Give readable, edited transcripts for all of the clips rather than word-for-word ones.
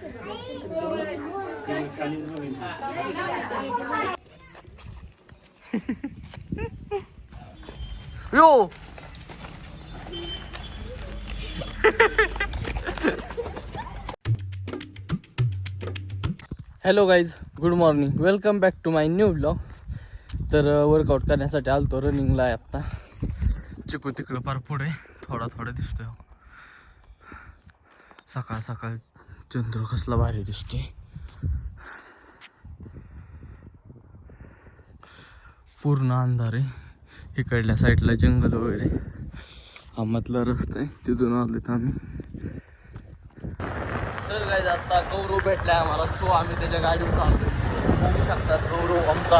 Yo hello guys, good morning, welcome back to my new blog. तर workout करण्यासाठी आलतो रनिंगला आहे आत्ता. चिकू तिकडं फार पुढे थोडा थोडा दिसतोय. सकाळ सकाळ चंद्र कसला भारी दिसतोय. पूर्ण अंधार आहे. इकडल्या साईडला जंगल वगैरे. हा मधला रस्ता आहे, तिथून आलोत आम्ही. तर काय आता गौरव भेटलाय आम्हाला, सो आम्ही त्याच्या गाडीवर चाललोय. बघू शकतात गौरव आमचा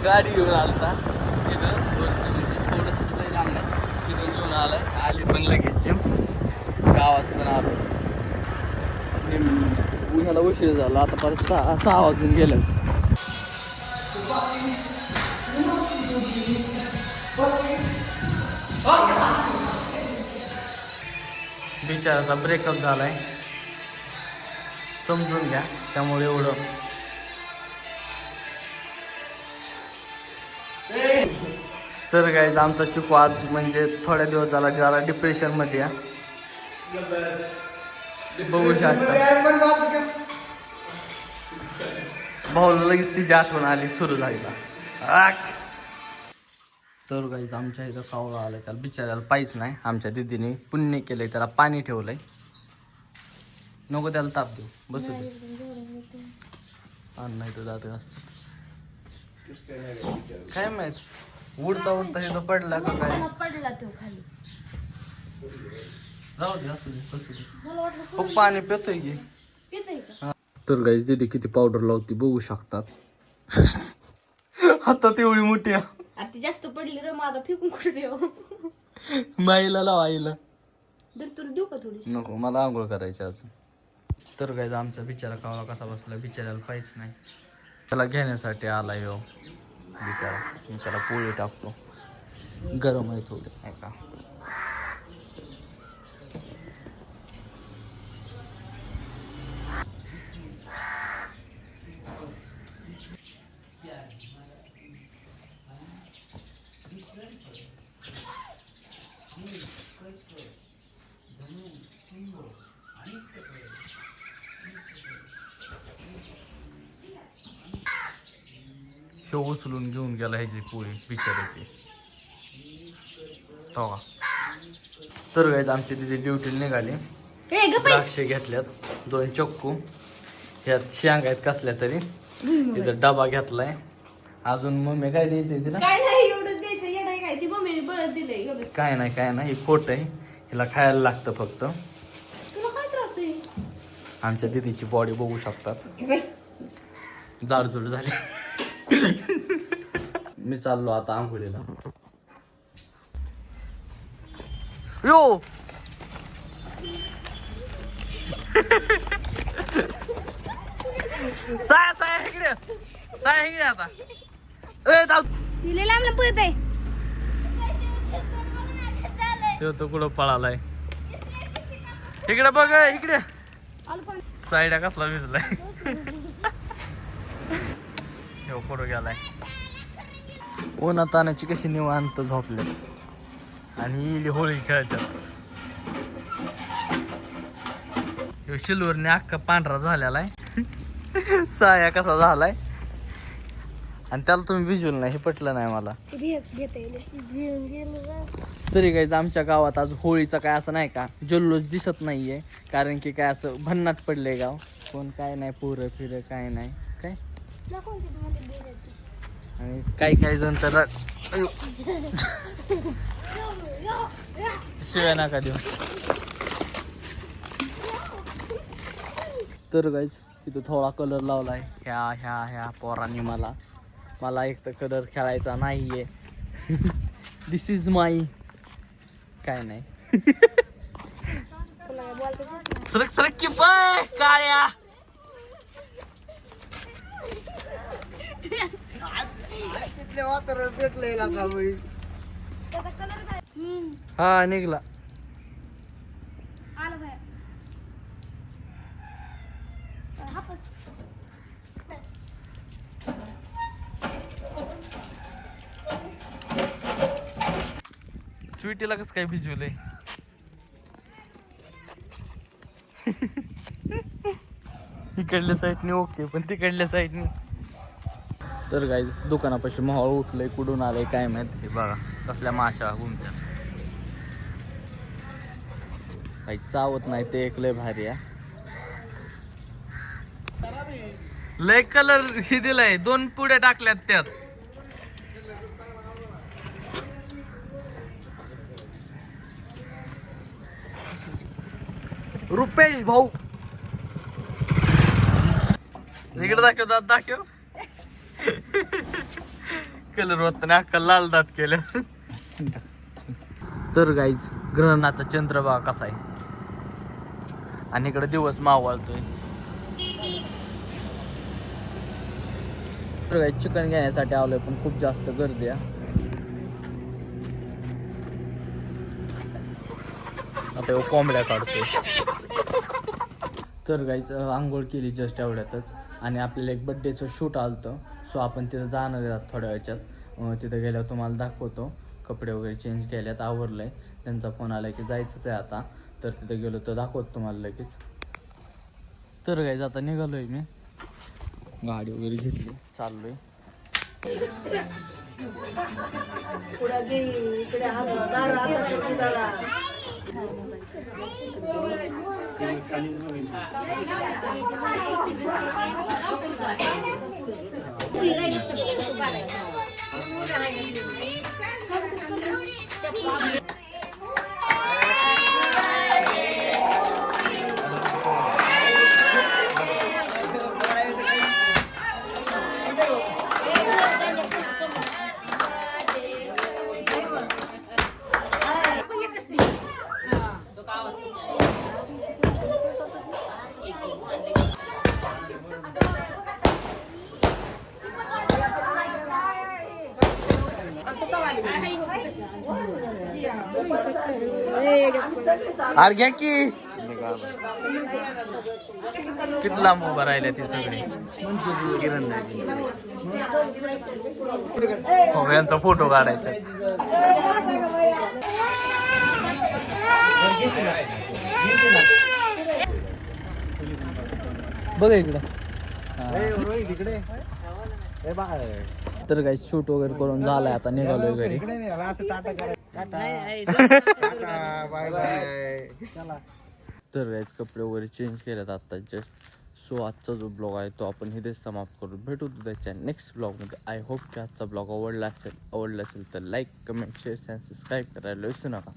गाडी घेऊन आलता. तिथं थोडंसं लई लांब नाही, तिथून घेऊन आलाय. आली पण लगेच जिम. गावात पण आलो. उन्हाला उशीर झाला, आता परत सहा वाजून गेलं. बिचाराचा ब्रेकअप झालाय, समजून घ्या. त्यामुळे एवढं तर काय आमचा चिकू आज म्हणजे थोड्या दिवस झाला जरा डिप्रेशन मध्ये या. बघू शकता भाऊला लगेच तिची आठवण आली, सुरू झाला. तर काही आमच्या इथं सावळा आलाय, त्याला बिचारायला पाहिजे नाही. आमच्या दिदीने पुण्य केलंय, त्याला पाणी ठेवलंय. नको त्याला ताप देऊ, बसू दे. नाही तर जात असत काय माहित, उडता उडता इथं पडला का काय. पडला तो खाली. जाऊ दे, असू दे, बसू दे. पाणी पितोय की. पितोय. तर गाईज दीदी किती पावडर लावती बघू शकतात. आता तेवढी मोठी आता जास्त पडली रे, माझा फेकून कुठे देऊ. माईला लाव, आईला. तर तुला देऊ का थोडी. नको, मला आंघोळ करायची अजून. तर गाईज आमचा बिचारा कावळा कसा बसला, बिचारायला पाहिजे नाही. त्याला घेण्यासाठी आलाय हो बिचारा. मी त्याला पोळी टाकतो, गरम आहे थोडे ऐका. हे उचलून घेऊन गेला ह्याची पोळी बिचारायची. तर गाईज आमची तिथे ड्युटीला निघाली. द्राक्षे घेतल्यात, 2 चक्कू, ह्यात शेंगा आहेत कसल्या तरी. इथं डबा घेतलाय. अजून मम्मी काय द्यायचंय तिला. काय नाही एवढं द्यायचं, येणार काय ती मम्मीने बळत दिलंय. काय नाही काय नाही, हे खोट आहे. हिला खायला लागतं फक्त. तुला काय त्रास आहे. आमच्या दीदीची बॉडी बघू शकतात, जाडजूड झाली. मी चाललो आता आंघोळीला. यो साया साया इकडे, साया इकडे. आता तो कुठं पळालाय. इकडे बघ, इकडे. साईडा कसला भिजलाय. हो कुठं गेलाय. उन्हात तानाची कशी निवांत झोपले आणि होळी खेळतात. सिल्वरने अख्खा पांढरा झालेला आहे. साया कसा झालाय. आणि त्याला तुम्ही भिजवलं नाही, हे पटलं नाही मला. तरी काय आमच्या गावात आज होळीचा काय असं नाही का जल्लोष दिसत नाहीये. कारण की काय असं भन्नाट पडलंय गाव. कोण काय नाही, पोरं फिरं काय नाही काय. आणि काही जण तर शिवाय नका देऊ. तर गाईज इथं थोडा कलर लावलाय ह्या पोरांनी. मला एक तर कलर खेळायचा नाहीये. दिस इज माय काय नाही. सरक सरक की पाय काळ्या. हा निघला. हापस. स्वीटीला कसं काय भिजवलंय? इकडल्या साईडने ओके, पण तिकडल्या साईडने. तर गाईज दुकानापाशी माहोळ उठलंय, कुठून आलंय काय माहित. हे बघा कसल्या माशा घुमत्या. काही चावत नाही ते एक लय भारी आहे. लय कलर हे दिलाय, 2 पुड्या टाकल्यात त्यात. रुपेश भाऊ इकडे दाखव, दाखव. कलर होत नाही, अख्खा लाल दात केलं. तर गाईज ग्रहणाचा चंद्र बघा कसा आहे, आणि इकडे दिवस मावळतोय. तर गाईज चिकन घेण्यासाठी आलोय, पण खूप जास्त गर्दी आहे. आता कोंबड्या काढतोय. तर गाईज आंघोळ केली जस्ट एवढ्यातच, आणि आपल्याला एक बड्डेचं शूट आलतं. सो आपण तिथं जाणार आहे थोड्या वेळात. तिथं गेल्यावर तुम्हाला दाखवतो. कपडे वगैरे चेंज केल्यात, आवरलं आहे. त्यांचा फोन आला की जायचंच आहे आता, तर तिथं गेलो तर दाखवतो तुम्हाला लगेच. तर गाईज आता निघालो आहे मी, गाडी वगैरे घेतली, चाललो आहे. अरे घ्या की, किती लांब उभं राहिले ती सगळी. हो, यांचा फोटो काढायचा. बघा इकडं. तर काही शूट वगैरे करून झालाय, आता निघालोय घरी. तर गाईज कपडे वगैरे चेंज केलेत आता जस्ट. सो आजचा जो ब्लॉग आहे तो आपण इथेच समाप्त करू. भेटू त्याच्या नेक्स्ट ब्लॉगमध्ये. आय होप की आजचा ब्लॉग आवडला असेल तर लाईक, कमेंट, शेअर आणि सबस्क्राईब करायला विसरू नका.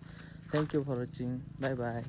Thank you for watching. Bye bye.